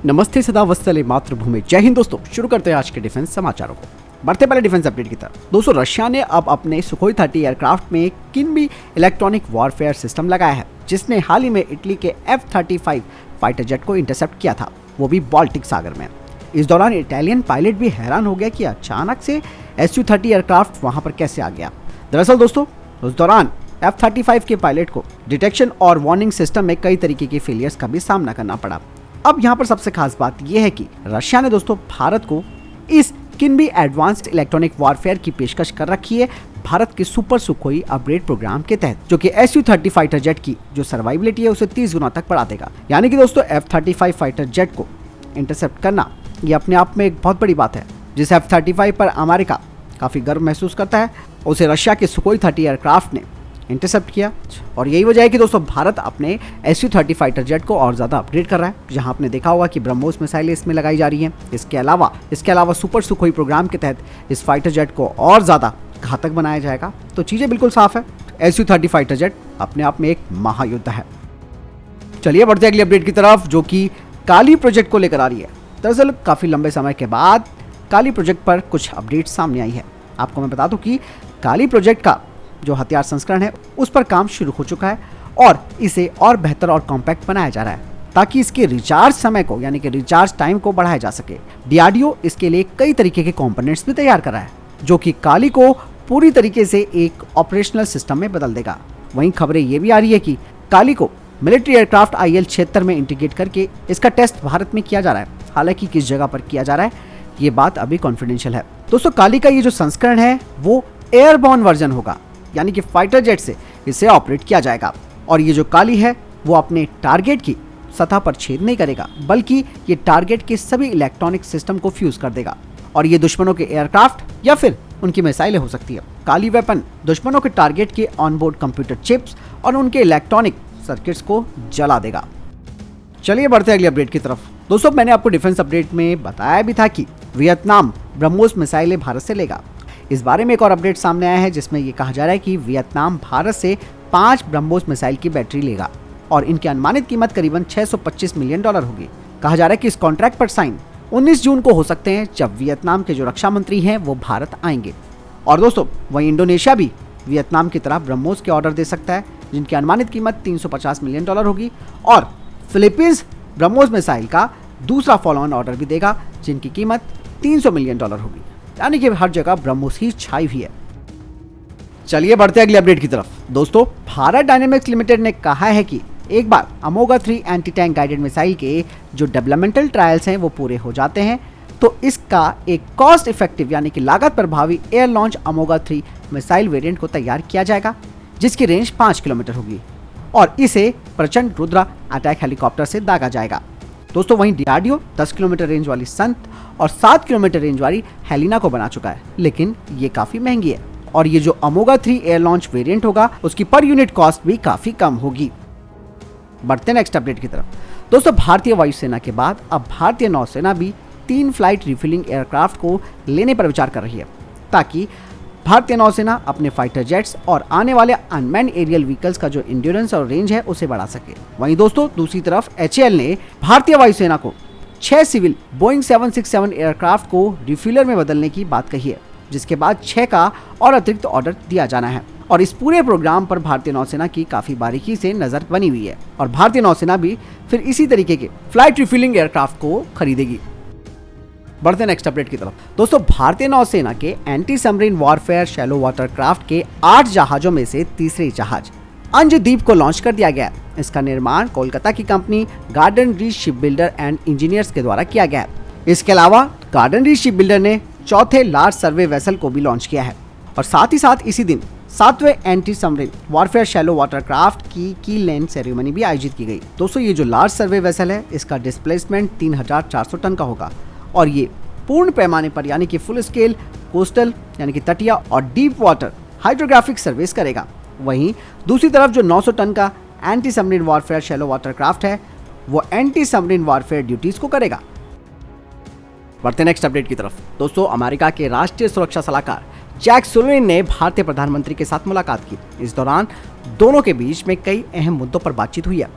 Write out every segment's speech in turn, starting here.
नमस्ते सदा वत्सले मातृभूमि। जय हिंद दोस्तों, शुरू करते हैं आज के डिफेंस समाचारों को। बढ़ते पहले डिफेंस अपडेट की तरफ। दोस्तों, रशिया ने अब अपने सुखोई 30 एयरक्राफ्ट में किन्बी इलेक्ट्रॉनिक वॉरफेयर सिस्टम लगाया है, जिसने हाल ही में इटली के F-35 फाइटर जेट को इंटरसेप्ट किया था, वो भी बाल्टिक सागर में। इस दौरान इटालियन पायलट भी हैरान हो गया कि अचानक से Su-30 एयरक्राफ्ट वहां पर कैसे आ गया। दरअसल दोस्तों, उस दौरान F-35 के पायलट को डिटेक्शन और वार्निंग सिस्टम में कई तरीके के फेलियर्स का भी सामना करना पड़ा। अब यहाँ पर सबसे खास बात यह है कि रशिया ने दोस्तों भारत को इस किन्बी एडवांस्ड इलेक्ट्रॉनिक वॉरफेयर की पेशकश कर रखी है भारत के सुपर सुखोई अपग्रेड प्रोग्राम के तहत, जो कि Su-30 फाइटर जेट की जो सर्वाइबिलिटी है उसे 30 गुना तक बढ़ा देगा। यानी कि दोस्तों F-35 फाइटर जेट को इंटरसेप्ट करना ये अपने आप में एक बहुत बड़ी बात है। जिस F-35 पर अमेरिका काफी गर्व महसूस करता है, उसे रशिया के सुखोई 30 एयरक्राफ्ट ने इंटरसेप्ट किया। और यही वजह है कि दोस्तों भारत अपने Su-30 फाइटर जेट को और ज़्यादा अपग्रेड कर रहा है। जहां आपने देखा होगा कि ब्रह्मोस मिसाइलें इसमें लगाई जा रही हैं। इसके अलावा सुपर सुखोई प्रोग्राम के तहत इस फाइटर जेट को और ज़्यादा घातक बनाया जाएगा। तो चीज़ें बिल्कुल साफ है, Su-30 फाइटर जेट अपने आप में एक महायुद्ध है। चलिए बढ़ते अगली अपडेट की तरफ, जो कि काली प्रोजेक्ट को लेकर आ रही है। दरअसल काफ़ी लंबे समय के बाद काली प्रोजेक्ट पर कुछ अपडेट सामने आई है। आपको मैं बता दूं कि काली प्रोजेक्ट का जो हथियार संस्करण है उस पर काम शुरू हो चुका है और इसे और बेहतर और कॉम्पैक्ट बनाया जा रहा है ताकि इसके रिचार्ज समय को यानी कि रिचार्ज टाइम को बढ़ाया जा सके। DRDO इसके लिए कई तरीके के कंपोनेंट्स भी तैयार कर रहा है, जो कि काली को पूरी तरीके से एक ऑपरेशनल सिस्टम में बदल देगा। वहीं खबरें ये भी आ रही है कि काली को मिलिट्री एयरक्राफ्ट IL-76 में इंटीग्रेट करके इसका टेस्ट भारत में किया जा रहा है। हालांकि किस जगह पर किया जा रहा है ये बात अभी कॉन्फिडेंशियल है। दोस्तों, काली का ये जो संस्करण है वो एयरबॉर्न वर्जन होगा, यानी कि फाइटर जेट से इसे ऑपरेट किया जाएगा। और ये जो काली है वो अपने टारगेट की सतह पर छेद नहीं करेगा, बल्कि ये टारगेट के सभी इलेक्ट्रॉनिक सिस्टम को फ्यूज कर देगा। और ये दुश्मनों के एयरक्राफ्ट या फिर उनकी मिसाइलें हो सकती है। काली वेपन दुश्मनों के टारगेट के ऑनबोर्ड कंप्यूटर चिप्स और उनके इलेक्ट्रॉनिक सर्किट्स को जला देगा। चलिए बढ़ते अगली अपडेट की तरफ। दोस्तों, मैंने आपको डिफेंस अपडेट में बताया भी था कि वियतनाम ब्रह्मोस मिसाइलें भारत से लेगा। इस बारे में एक और अपडेट सामने आया है, जिसमें ये कहा जा रहा है कि वियतनाम भारत से 5 ब्रह्मोस मिसाइल की बैटरी लेगा और इनकी अनुमानित कीमत करीबन $625 मिलियन होगी। कहा जा रहा है कि इस कॉन्ट्रैक्ट पर साइन 19 जून को हो सकते हैं, जब वियतनाम के जो रक्षा मंत्री हैं वो भारत आएंगे। और दोस्तों, वहीं इंडोनेशिया भी वियतनाम की तरह ब्रह्मोस के ऑर्डर दे सकता है, जिनकी अनुमानित कीमत $350 मिलियन होगी। और फिलीपींस ब्रह्मोस मिसाइल का दूसरा फॉलो ऑन ऑर्डर भी देगा, जिनकी कीमत $300 मिलियन होगी। यानी कि हर जगह ब्रह्मोस ही छाई हुई है। चलिए बढ़ते अगले अपडेट की तरफ। दोस्तों, भारत डायनेमिक्स लिमिटेड ने कहा है कि एक बार अमोगा 3 एंटी टैंक गाइडेड मिसाइल के जो डेवलपमेंटल ट्रायल्स हैं वो पूरे हो जाते हैं तो इसका एक कॉस्ट इफेक्टिव यानी कि लागत प्रभावी एयर लॉन्च अमोगा 3 मिसाइल वेरिएंट को तैयार किया जाएगा, जिसकी रेंज 5 किलोमीटर होगी और इसे प्रचंड रुद्रा अटैक हेलीकॉप्टर से दागा जाएगा। दोस्तों, वहीं DRDO 10 किलोमीटर रेंज वाली संत और 7 किलोमीटर रेंज वाली हेलिना को बना चुका है, लेकिन ये काफी महंगी है। और ये जो अमोगा 3 एयर लॉन्च वेरिएंट होगा उसकी पर यूनिट कॉस्ट भी काफी कम होगी। बढ़ते नेक्स्ट अपडेट की तरफ। दोस्तों, भारतीय वायुसेना के बाद अब भारतीय नौसेना भी 3 फ्लाइट रिफिलिंग एयरक्राफ्ट को लेने पर विचार कर रही है, ताकि भारतीय नौसेना अपने फाइटर जेट्स और आने वाले अनमैन्ड एरियल व्हीकल्स का जो इंड्योरेंस और रेंज है उसे बढ़ा सके। वहीं दोस्तों, दूसरी तरफ HAL ने भारतीय वायुसेना को 6 सिविल बोइंग 767 एयरक्राफ्ट को रिफिलर में बदलने की बात कही है, जिसके बाद 6 का और अतिरिक्त ऑर्डर दिया जाना है। और इस पूरे प्रोग्राम पर भारतीय नौसेना की काफी बारीकी से नजर बनी हुई है और भारतीय नौसेना भी फिर इसी तरीके के फ्लाइट रिफिलिंग एयरक्राफ्ट को खरीदेगी। बढ़ते नेक्स्ट अपडेट की तरफ। दोस्तों, भारतीय नौसेना के anti submarine warfare shallow water craft के 8 जहाजों में से तीसरे जहाज अंजदीप को लॉन्च कर दिया गया। इसका निर्माण कोलकाता की company garden reach ship builder and engineers के द्वारा किया गया है। इसके अलावा गार्डन रीच शिप बिल्डर ने चौथे लार्ज सर्वे वेसल को भी लॉन्च किया है और साथ ही साथ इसी दिन 7वें anti submarine warfare shallow water craft की लैंड सेरेमनी भी आयोजित की गई। दोस्तों, ये जो लार्ज सर्वे वेसल है इसका डिस्प्लेसमेंट 3400 टन का होगा और ये पूर्ण पैमाने पर यानी कि फुल स्केल कोस्टल यानी कि तटीय और डीप वाटर हाइड्रोग्राफिक सर्विस करेगा। वहीं दूसरी तरफ जो 900 टन का anti submarine warfare shallow water craft है वो एंटी सबमरीन वॉरफेयर ड्यूटीज को करेगा। बढ़ते नेक्स्ट अपडेट की तरफ। दोस्तों, अमेरिका के राष्ट्रीय सुरक्षा सलाहकार जैक सुलिवान ने भारतीय प्रधानमंत्री के साथ मुलाकात की। इस दौरान दोनों के बीच में कई अहम मुद्दों पर बातचीत हुई है।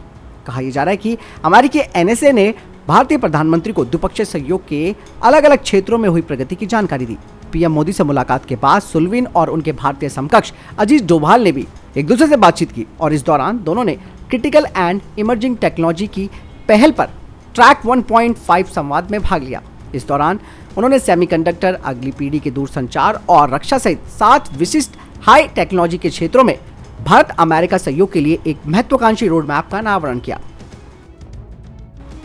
कहा यह जा रहा है कि अमेरिकी NSA ने भारतीय प्रधानमंत्री को द्विपक्षीय सहयोग के अलग अलग क्षेत्रों में हुई प्रगति की जानकारी दी। पीएम मोदी से मुलाकात के बाद सुल्विन और उनके भारतीय समकक्ष अजीत डोभाल ने भी एक दूसरे से बातचीत की और इस दौरान दोनों ने क्रिटिकल एंड इमर्जिंग टेक्नोलॉजी की पहल पर ट्रैक 1.5 संवाद में भाग लिया। इस दौरान उन्होंने सेमीकंडक्टर, अगली पीढ़ी के दूरसंचार और रक्षा सहित 7 विशिष्ट हाई टेक्नोलॉजी के क्षेत्रों में भारत अमेरिका सहयोग के लिए एक महत्वाकांक्षी रोड मैप का अनावरण किया।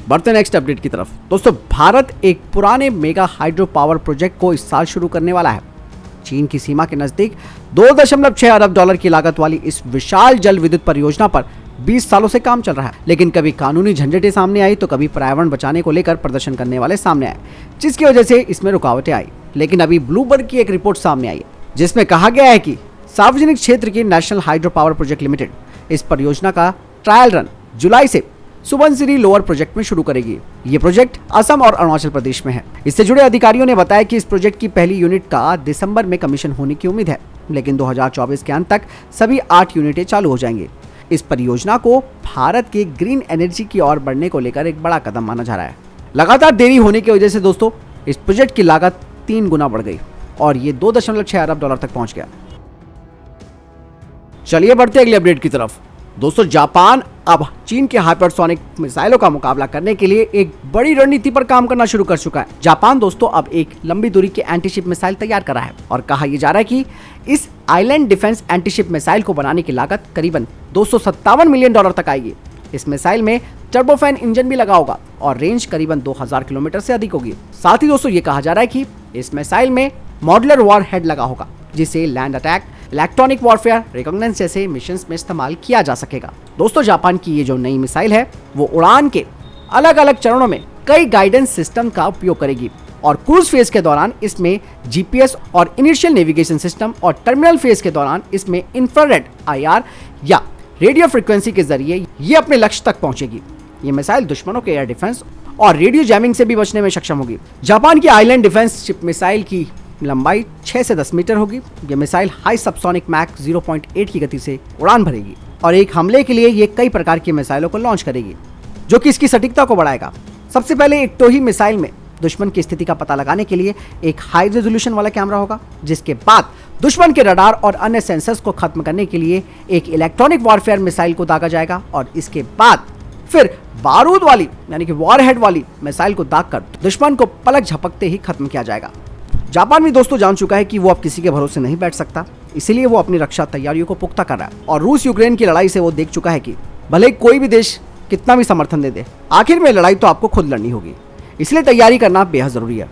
बढ़ते नेक्स्ट अपडेट की तरफ। दोस्तों, भारत एक पुराने मेगा हाइड्रो पावर प्रोजेक्ट को इस साल शुरू करने वाला है। चीन की सीमा के नजदीक 2.6 अरब डॉलर की लागत वाली इस विशाल जल विद्युत परियोजना पर 20 सालों से काम चल रहा है, लेकिन कभी कानूनी झंझटें सामने आई तो कभी पर्यावरण बचाने को लेकर प्रदर्शन करने वाले सामने आए, जिसकी वजह से इसमें रुकावटें आई। लेकिन अभी ब्लूमबर्ग की एक रिपोर्ट सामने आई है जिसमें कहा गया है कि सार्वजनिक क्षेत्र की national hydro power project limited इस परियोजना का ट्रायल रन जुलाई से सुबनसिरी लोअर प्रोजेक्ट में शुरू करेगी। ये प्रोजेक्ट असम और अरुणाचल प्रदेश में है। इससे जुड़े अधिकारियों ने बताया कि इस प्रोजेक्ट की पहली यूनिट का दिसंबर में कमीशन होने की उम्मीद है, लेकिन 2024 के अंत तक सभी 8 यूनिटें चालू हो जाएंगी। इस परियोजना को भारत के ग्रीन एनर्जी की ओर बढ़ने को लेकर एक बड़ा कदम माना जा रहा है। लगातार देरी होने की वजह से दोस्तों इस प्रोजेक्ट की लागत 3 गुना बढ़ गई और ये 2.6 अरब डॉलर तक पहुंच गया। चलिए बढ़ते अगले अपडेट की तरफ। दोस्तों, जापान अब चीन के हाइपरसोनिक मिसाइलों का मुकाबला करने के लिए एक बड़ी रणनीति पर काम करना शुरू कर चुका है। जापान दोस्तों अब एक लंबी दूरी के एंटीशिप मिसाइल तैयार कर रहा है और कहा यह जा रहा है कि इस आइलैंड डिफेंस एंटीशिप मिसाइल को बनाने की लागत करीबन 257 मिलियन डॉलर तक आएगी। इस मिसाइल में टर्बोफैन इंजन भी लगा होगा और रेंज करीबन 2000 किलोमीटर से अधिक होगी। साथ ही दोस्तों ये कहा जा रहा है कि इस मिसाइल में मॉड्यूलर वॉर हेड लगा होगा जिसे लैंड अटैक, इलेक्ट्रॉनिक वॉरफेयर, रिकॉग्निजेंस जैसे मिशंस में इस्तेमाल किया जा सकेगा। दोस्तों, जापान की ये जो नई मिसाइल है वो उड़ान के अलग अलग चरणों में कई गाइडेंस सिस्टम का उपयोग करेगी और क्रूज फेज के दौरान इसमें जीपीएस और इनिशियल नेविगेशन सिस्टम और टर्मिनल फेज के दौरान इसमें इंफ्रारेड आईआर या रेडियो फ्रीक्वेंसी के जरिए ये अपने लक्ष्य तक पहुंचेगी। ये मिसाइल दुश्मनों के एयर डिफेंस और रेडियो जैमिंग से भी बचने में सक्षम होगी। जापान की आइलैंड डिफेंस शिप मिसाइल की लंबाई 6 से 10 मीटर होगी। यह मिसाइल हाई सबसोनिक मैक 0.8 की गति से उड़ान भरेगी और एक हमले के लिए ये कई प्रकार की मिसाइलों को लॉन्च करेगी, जो कि इसकी सटीकता को बढ़ाएगा। सबसे पहले एक टोही मिसाइल में दुश्मन की स्थिति का पता लगाने के लिए एक हाई रेजोल्यूशन वाला कैमरा होगा, जिसके बाद दुश्मन के रडार और अन्य सेंसर्स को खत्म करने के लिए एक इलेक्ट्रॉनिक वॉरफेयर मिसाइल को दागा जाएगा और इसके बाद फिर बारूद वाली यानी कि वॉरहेड वाली मिसाइल को दागकर दुश्मन को पलक झपकते ही खत्म किया जाएगा। जापान भी दोस्तों जान चुका है कि वो अब किसी के भरोसे नहीं बैठ सकता, इसीलिए वो अपनी रक्षा तैयारियों को पुख्ता कर रहा है और रूस यूक्रेन की लड़ाई से वो देख चुका है कि भले कोई भी देश कितना भी समर्थन दे दे, आखिर में लड़ाई तो आपको खुद लड़नी होगी, इसलिए तैयारी करना बेहद जरूरी है।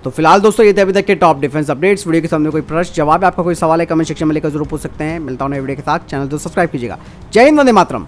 तो फिलहाल दोस्तों ये थे अभी तक के टॉप डिफेंस अपडेट्स। वीडियो के सामने कोई प्रश्न जवाब है, आपका कोई सवाल है, कमेंट सेक्शन में लेकर जरूर पूछ सकते हैं। मिलता हूं नए वीडियो के साथ, चैनल को सब्सक्राइब कीजिएगा। जय हिंद, वंदे मातरम।